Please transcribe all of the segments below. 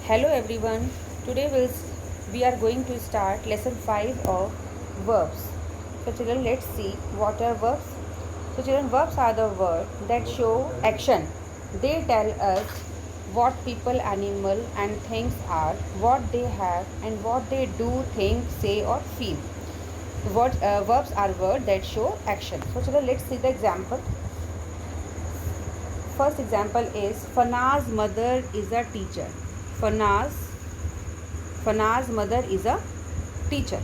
Hello everyone. Today we are going to start lesson 5 of verbs. So children, let's see what are verbs. So children, verbs are the words that show action. They tell us what people, animal and things are, what they have and what they do, think, say or feel. Verbs are words that show action. So children, let's see the example. First example is Fanaz's mother is a teacher. Fanaz Fanaz's mother is a teacher.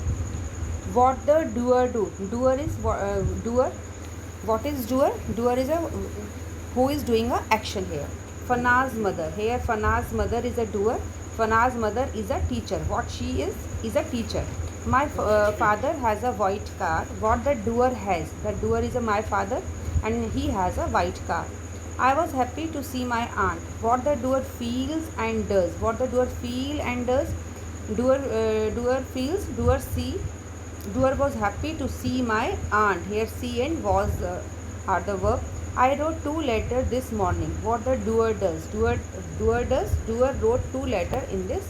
What the doer do? Doer is doer. What is doer? Doer is a who is doing a action here. Fanaz's mother. Here Fanaz's mother is a doer. Fanaz's mother is a teacher. What she is a teacher. My father has a white car. What the doer has? The doer is my father and he has a white car. I was happy to see my aunt. What the doer feels and does. What the doer feel and does. Doer feels. Doer see. Doer was happy to see my aunt. Here see and was are the verb. I wrote 2 letters this morning. What the doer does. Doer does. Doer wrote 2 letters in this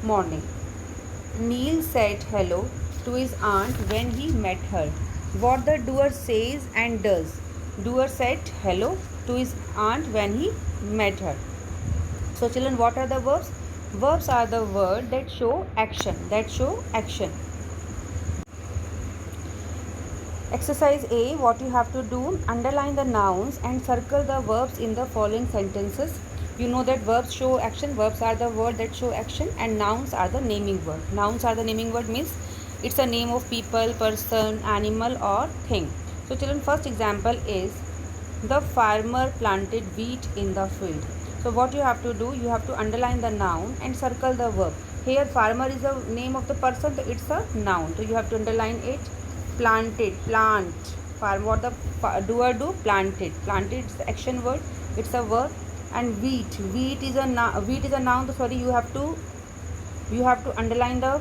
morning. Neil said hello to his aunt when he met her. What the doer says and does. Doer said hello to his aunt when he met her. So children, what are the verbs? Verbs are the words that show action. Exercise A, what you have to do, underline the nouns and circle the verbs in the following sentences. You know that verbs show action. Verbs are the word that show action and nouns are the naming word. Nouns are the naming word means it's a name of people, person, animal or thing. So children, first example is the farmer planted wheat in the field. So what you have to do, you have to underline the noun and circle the verb. Here farmer is the name of the person, so it's a noun. So you have to underline it. Planted, plant. Farm, what the doer do? Planted. Planted is the action word. It's a verb. And wheat. Wheat is a noun. So sorry, you have to underline the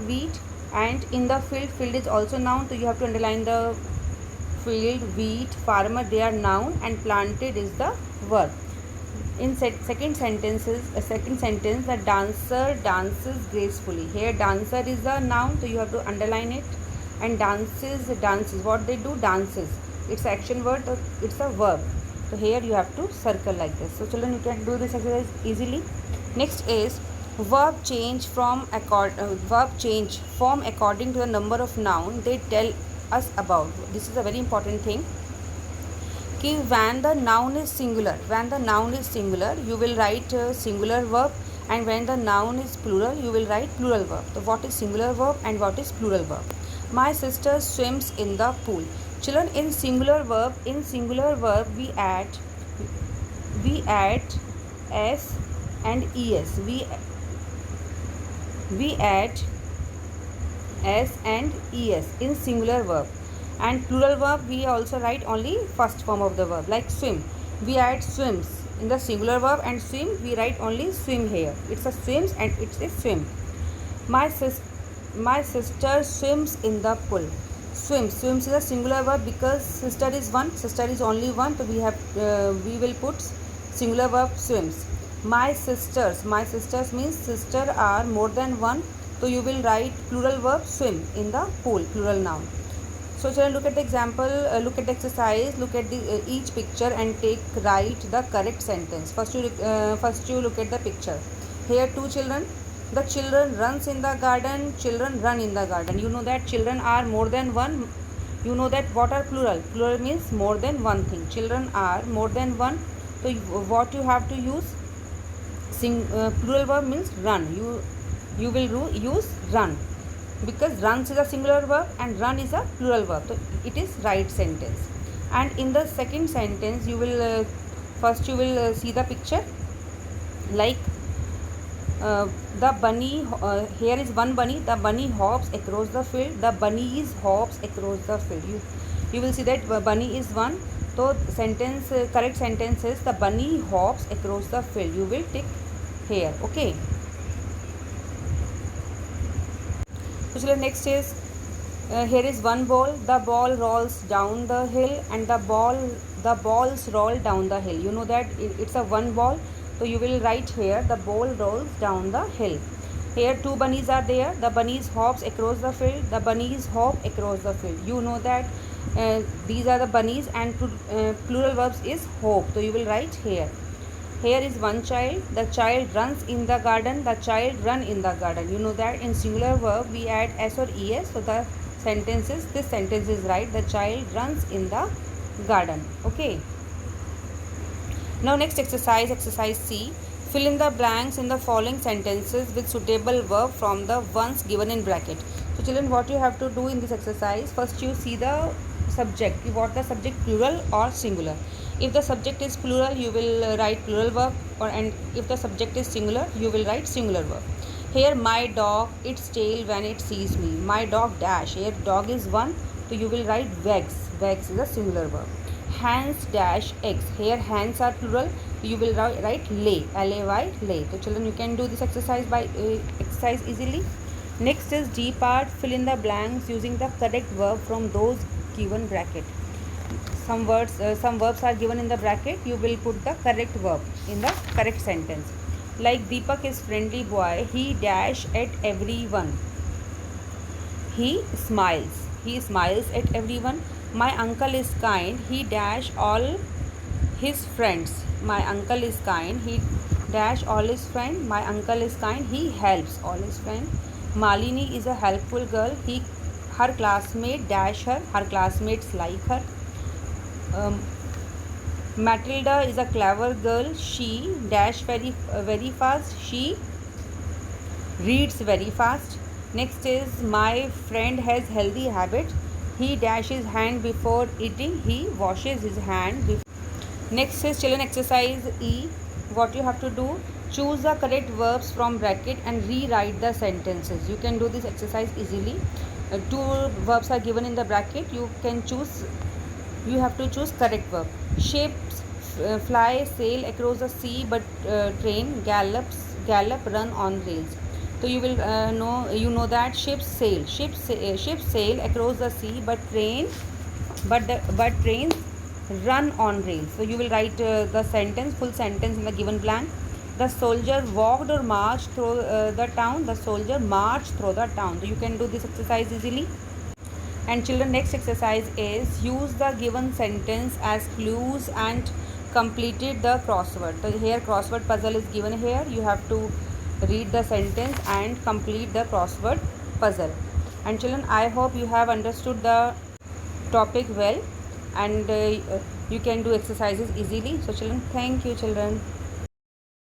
wheat. And in the field is also noun, so you have to underline the field, wheat, farmer, they are noun and planted is the verb. In second sentence, the dancer dances gracefully. Here dancer is a noun, so you have to underline it. And dances, what they do? Dances. It's action word, so it's a verb. So here you have to circle like this. So children, you can do this exercise easily. Next is verb change form according to the number of noun they tell us about. This is a very important thing. When the noun is singular, you will write singular verb, and when the noun is plural, you will write plural verb. So what is singular verb and what is plural verb? My sister swims in the pool. Children, in singular verb we add s and es. We add s and es in singular verb. And plural verb we also write only first form of the verb, like swim. We add swims in the singular verb, and swim we write only swim here. It's a swims and it's a swim. My sister swims in the pool. Swims is a singular verb because sister is only one, so we will put singular verb swims. My sisters means sister are more than one, so you will write plural verb swim in the pool, plural noun. So children, look at the example, look at the exercise, look at each picture and write the correct sentence. First you look at the picture. Here 2 children. The children runs in the garden, children run in the garden. You know that children are more than one. You know that what are plural? Plural means more than one thing. Children are more than one. So what you have to use? Plural verb means run. You will use run, because runs is a singular verb and run is a plural verb, so it is right sentence. And in the second sentence you will first see the picture, like the bunny, here is one bunny, the bunny hops across the field, the bunnies hops across the field. You will see that bunny is one, so correct sentence is the bunny hops across the field. You will tick here. Okay. So next is here is one ball. The ball rolls down the hill and the ball The balls roll down the hill. You know that it's a one ball. So you will write here the ball rolls down the hill. Here two bunnies are there. The bunnies hops across the field. The bunnies hop across the field. You know that these are the bunnies, and plural verbs is hop. So you will write here. Here is one child. The child runs in the garden. The child run in the garden. You know that in singular verb we add s or es. So the this sentence is right. The child runs in the garden. Okay. Now next exercise, exercise C. Fill in the blanks in the following sentences with suitable verb from the ones given in bracket. So children, what you have to do in this exercise, first you see the subject. You want the subject plural or singular. If the subject is plural, you will write plural verb, and if the subject is singular, you will write singular verb. Here my dog its tail when it sees me. My dog dash. Here dog is one, so you will write wags. Wags is a singular verb. Hands dash eggs. Here hands are plural, you will write lay. Lay, lay. So children, you can do this exercise by exercise easily. Next is D part. Fill in the blanks using the correct verb from those given bracket. Some verbs are given in the bracket. You will put the correct verb in the correct sentence. Like Deepak is friendly boy. He dash at everyone. He smiles. He smiles at everyone. My uncle is kind. He dash all his friends. My uncle is kind. He dash all his friends. My uncle is kind. He helps all his friends. Malini is a helpful girl. Her classmate dash her. Her classmates like her. Matilda is a clever girl. She dash very fast. She reads very fast. Next is my friend has healthy habits. He dashes hand before eating. He washes his hand before. Next is children exercise E. What you have to do, choose the correct verbs from bracket and rewrite the sentences. You can do this exercise easily. Two verbs are given in the bracket. You have to choose correct verb. Ships fly, sail across the sea, but train gallop, run on rails. So you will know that ships sail across the sea, but trains run on rails. So you will write the full sentence in the given blank. The soldier walked or marched through the town. The soldier marched through the town. So you can do this exercise easily. And children, next exercise is use the given sentence as clues and completed the crossword. So here crossword puzzle is given here. You have to read the sentence and complete the crossword puzzle. And children, I hope you have understood the topic well, and you can do exercises easily. So children, thank you children.